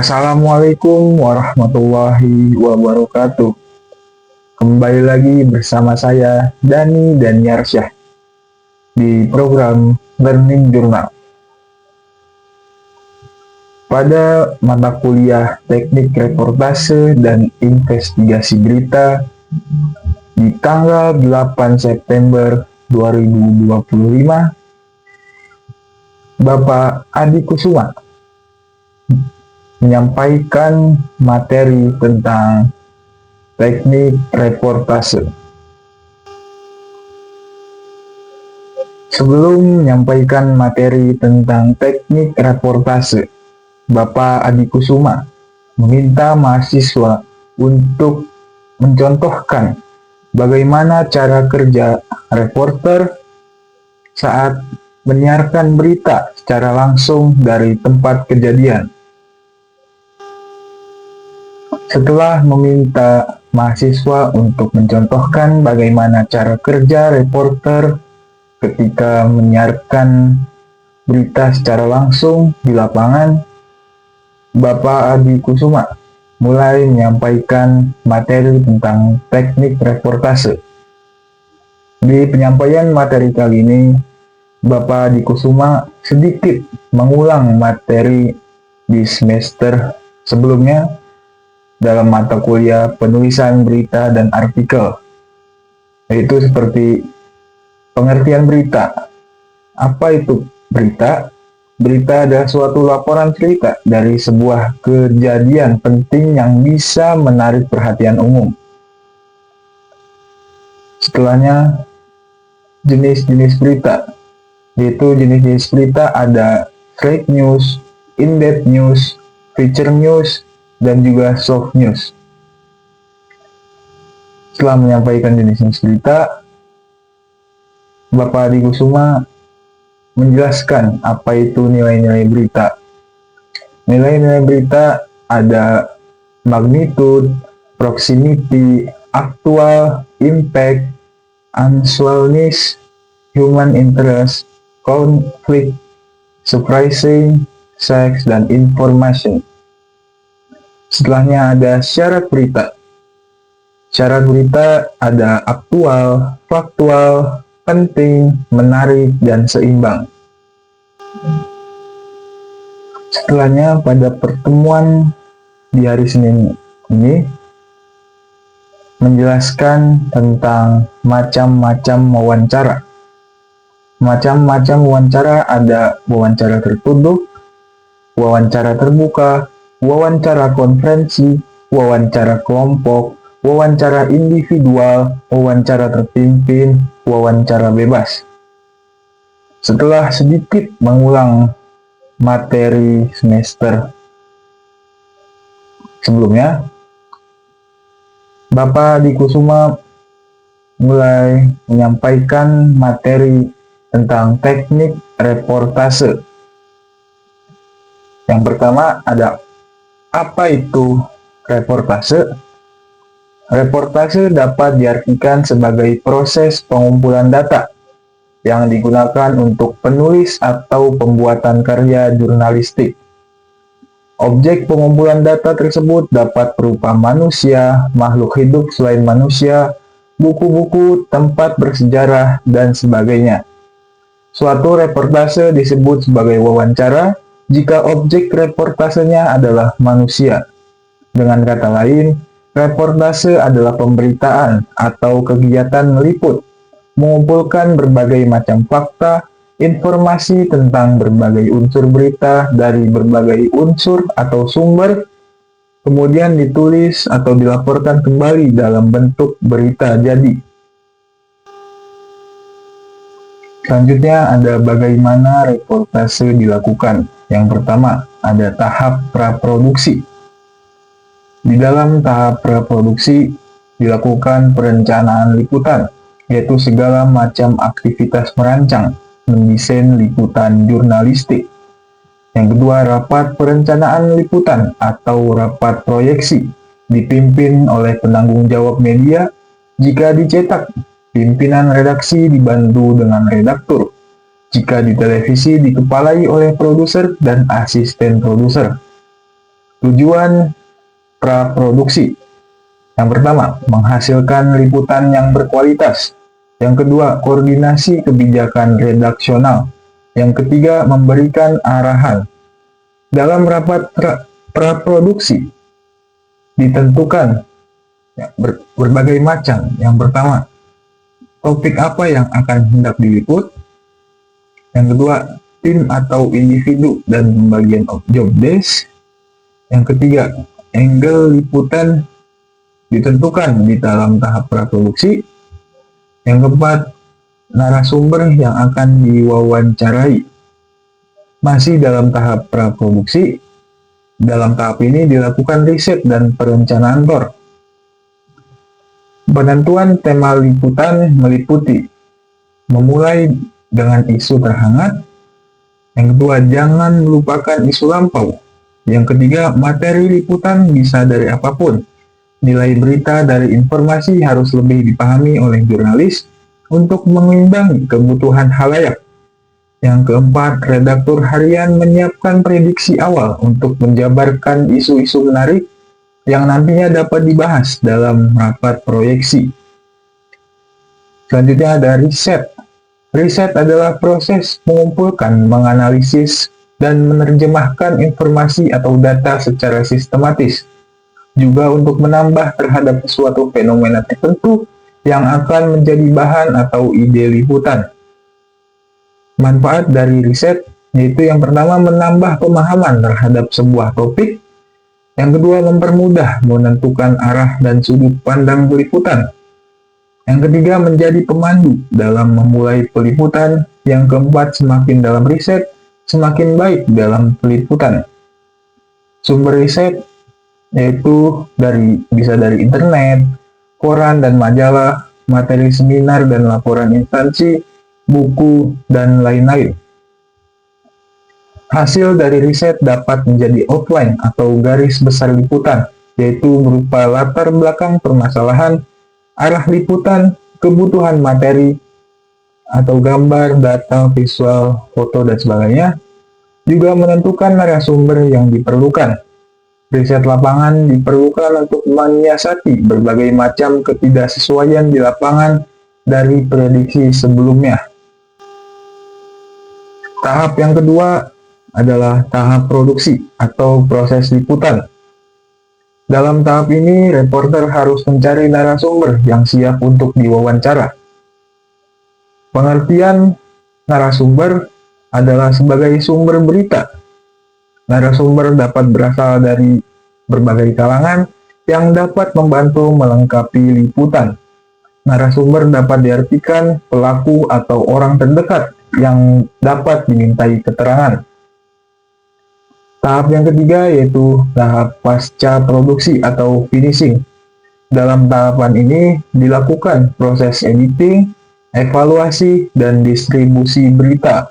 Assalamualaikum warahmatullahi wabarakatuh. Kembali lagi bersama saya Dani Daniarsyah di program Learning Journal. Pada mata kuliah Teknik Reportase dan Investigasi Berita di tanggal 8 September 2025, Bapak Adi Kusuma menyampaikan materi tentang teknik reportase. Sebelum menyampaikan materi tentang teknik reportase, Bapak Adi Kusuma meminta mahasiswa untuk mencontohkan bagaimana cara kerja reporter saat menyiarkan berita secara langsung dari tempat kejadian. Setelah meminta mahasiswa untuk mencontohkan bagaimana cara kerja reporter ketika menyiarkan berita secara langsung di lapangan, Bapak Adi Kusuma mulai menyampaikan materi tentang teknik reportase. Di penyampaian materi kali ini, Bapak Adi Kusuma sedikit mengulang materi di semester sebelumnya dalam mata kuliah penulisan berita dan artikel, yaitu seperti pengertian berita. Apa itu berita? Berita adalah suatu laporan cerita dari sebuah kejadian penting yang bisa menarik perhatian umum. Setelahnya, jenis-jenis berita, yaitu jenis-jenis berita ada fake news, in-depth news, feature news, dan juga soft news. Setelah menyampaikan jenis-jenis berita, Bapak Adi Kusuma menjelaskan apa itu nilai-nilai berita. Nilai-nilai berita ada magnitude, proximity, aktual, impact, unusualness, human interest, conflict, surprising, sex, dan information. Setelahnya ada syarat berita. Syarat berita ada aktual, faktual, penting, menarik, dan seimbang. Setelahnya pada pertemuan di hari Senin ini menjelaskan tentang macam-macam wawancara. Macam-macam wawancara ada wawancara tertutup, wawancara terbuka, wawancara konferensi, wawancara kelompok, wawancara individual, wawancara terpimpin, wawancara bebas. Setelah sedikit mengulang materi semester sebelumnya, Bapak Adi Kusuma mulai menyampaikan materi tentang teknik reportase. Yang pertama ada apa itu reportase? Reportase dapat diartikan sebagai proses pengumpulan data yang digunakan untuk penulis atau pembuatan karya jurnalistik. Objek pengumpulan data tersebut dapat berupa manusia, makhluk hidup selain manusia, buku-buku, tempat bersejarah, dan sebagainya. Suatu reportase disebut sebagai wawancara jika objek reportasenya adalah manusia. Dengan kata lain, reportase adalah pemberitaan atau kegiatan meliput, mengumpulkan berbagai macam fakta, informasi tentang berbagai unsur berita dari berbagai unsur atau sumber, kemudian ditulis atau dilaporkan kembali dalam bentuk berita jadi. Selanjutnya ada bagaimana reportase dilakukan. Yang pertama, ada tahap praproduksi. Di dalam tahap praproduksi dilakukan perencanaan liputan, yaitu segala macam aktivitas merancang, mendesain liputan jurnalistik. Yang kedua, rapat perencanaan liputan atau rapat proyeksi, dipimpin oleh penanggung jawab media. Jika dicetak, pimpinan redaksi dibantu dengan redaktur. Jika di televisi dikepalai oleh produser dan asisten produser. Tujuan praproduksi. Yang pertama, menghasilkan liputan yang berkualitas. Yang kedua, koordinasi kebijakan redaksional. Yang ketiga, memberikan arahan. Dalam rapat praproduksi, ditentukan berbagai macam. Yang pertama, topik apa yang akan hendak diliput. Yang kedua, tim atau individu dan pembagian job desk. Yang ketiga, angle liputan ditentukan di dalam tahap praproduksi. Yang keempat, narasumber yang akan diwawancarai. Masih dalam tahap praproduksi, dalam tahap ini dilakukan riset dan perencanaan tor. Penentuan tema liputan meliputi memulai dengan isu terhangat. Yang kedua, jangan melupakan isu lampau. Yang ketiga, materi liputan bisa dari apapun. Nilai berita dari informasi harus lebih dipahami oleh jurnalis untuk mengimbangi kebutuhan halayak. Yang keempat, redaktur harian menyiapkan prediksi awal untuk menjabarkan isu-isu menarik yang nantinya dapat dibahas dalam rapat proyeksi. Selanjutnya ada riset. Riset adalah proses mengumpulkan, menganalisis, dan menerjemahkan informasi atau data secara sistematis. Juga untuk menambah terhadap suatu fenomena tertentu yang akan menjadi bahan atau ide liputan. Manfaat dari riset yaitu yang pertama, menambah pemahaman terhadap sebuah topik. Yang kedua, mempermudah menentukan arah dan sudut pandang peliputan. Yang ketiga, menjadi pemandu dalam memulai peliputan. Yang keempat, semakin dalam riset, semakin baik dalam peliputan. Sumber riset yaitu bisa dari internet, koran dan majalah, materi seminar dan laporan instansi, buku, dan lain-lain. Hasil dari riset dapat menjadi outline atau garis besar liputan, yaitu berupa latar belakang permasalahan, arah liputan, kebutuhan materi, atau gambar, data, visual, foto, dan sebagainya. Juga menentukan narasumber yang diperlukan. Riset lapangan diperlukan untuk menyiasati berbagai macam ketidaksesuaian di lapangan dari prediksi sebelumnya. Tahap yang kedua adalah tahap produksi atau proses liputan. Dalam tahap ini, reporter harus mencari narasumber yang siap untuk diwawancara. Pengertian narasumber adalah sebagai sumber berita. Narasumber dapat berasal dari berbagai kalangan yang dapat membantu melengkapi liputan. Narasumber dapat diartikan pelaku atau orang terdekat yang dapat dimintai keterangan. Tahap yang ketiga yaitu tahap pasca produksi atau finishing. Dalam tahapan ini dilakukan proses editing, evaluasi, dan distribusi berita.